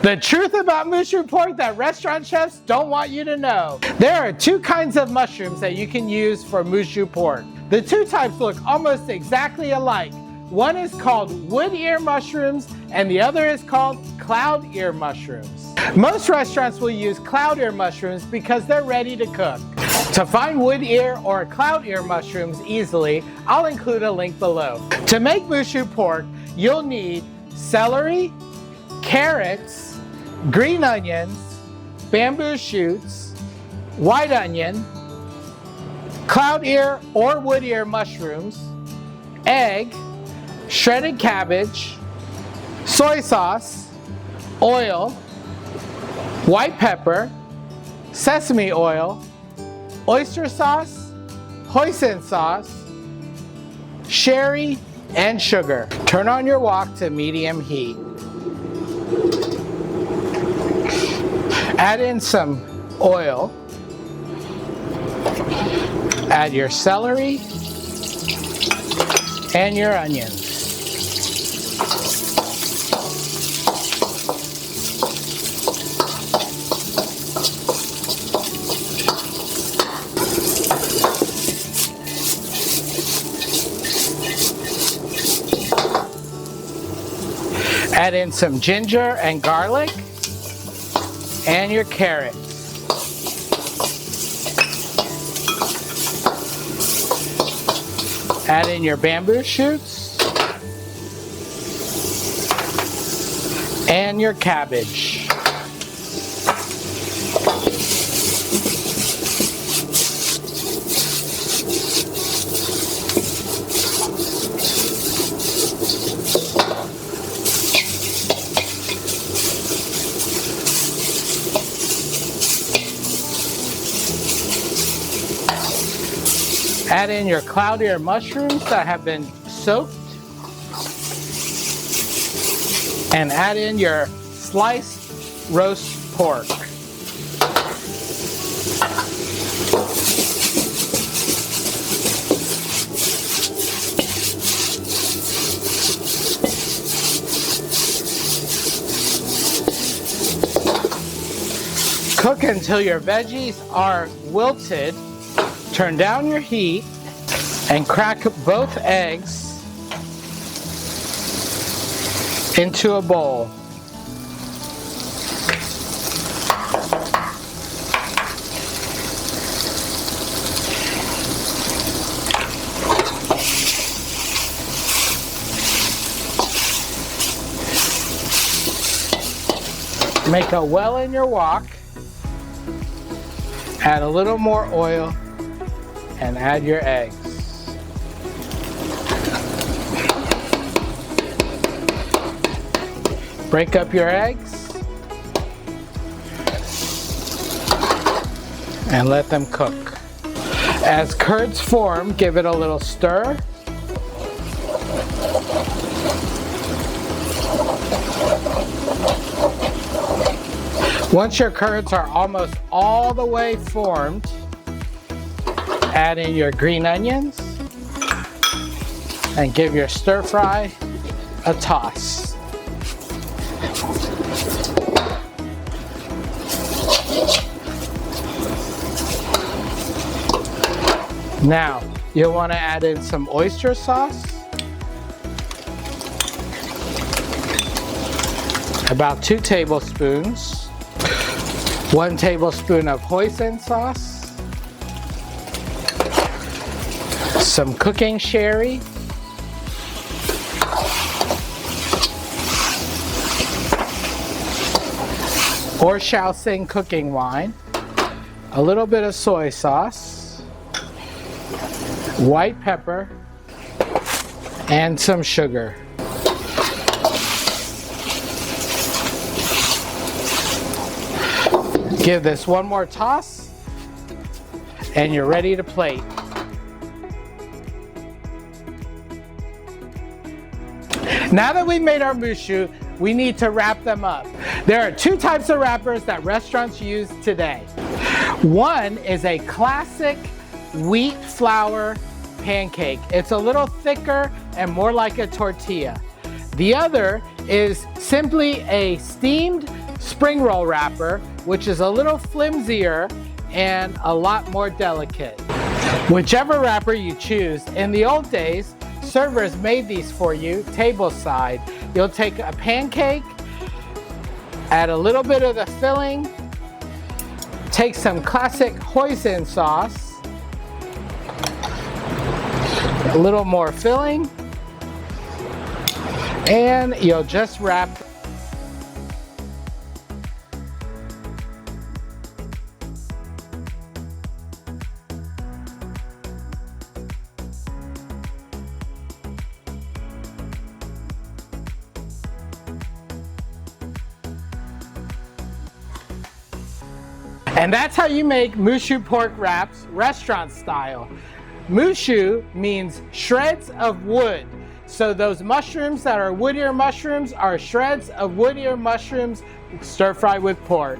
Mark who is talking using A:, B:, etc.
A: The truth about Mushu pork that restaurant chefs don't want you to know. There are two kinds of mushrooms that you can use for Mushu pork. The two types look almost exactly alike. One is called wood ear mushrooms and the other is called cloud ear mushrooms. Most restaurants will use cloud ear mushrooms because they're ready to cook. To find wood ear or cloud ear mushrooms easily, I'll include a link below. To make Mushu pork, you'll need celery, carrots, green onions, bamboo shoots, white onion, cloud ear or wood ear mushrooms, egg, shredded cabbage, soy sauce, oil, white pepper, sesame oil, oyster sauce, hoisin sauce, sherry, and sugar. Turn on your wok to medium heat. Add in some oil. Add your celery and your onions. Add in some ginger and garlic and your carrots. Add in your bamboo shoots and your cabbage. Add in your cloud ear mushrooms that have been soaked. And add in your sliced roast pork. Cook until your veggies are wilted. Turn down your heat and crack both eggs into a bowl. Make a well in your wok. Add a little more oil and add your eggs. Break up your eggs and let them cook. As curds form, give it a little stir. Once your curds are almost all the way formed, add in your green onions and give your stir fry a toss. Now, you'll want to add in some oyster sauce, about 2 tablespoons, 1 tablespoon of hoisin sauce, some cooking sherry, or Shaoxing cooking wine, a little bit of soy sauce, white pepper, and some sugar. Give this one more toss, and you're ready to plate. Now that we've made our mushu, we need to wrap them up. There are 2 types of wrappers that restaurants use today. One is a classic wheat flour pancake. It's a little thicker and more like a tortilla. The other is simply a steamed spring roll wrapper, which is a little flimsier and a lot more delicate. Whichever wrapper you choose, in the old days, servers made these for you tableside. You'll take a pancake, add a little bit of the filling, take some classic hoisin sauce, a little more filling, and you'll just wrap. And that's how you make Mushu pork wraps restaurant style. Mushu means shreds of wood. So those mushrooms that are woodier mushrooms are shreds of woodier mushrooms stir fried with pork.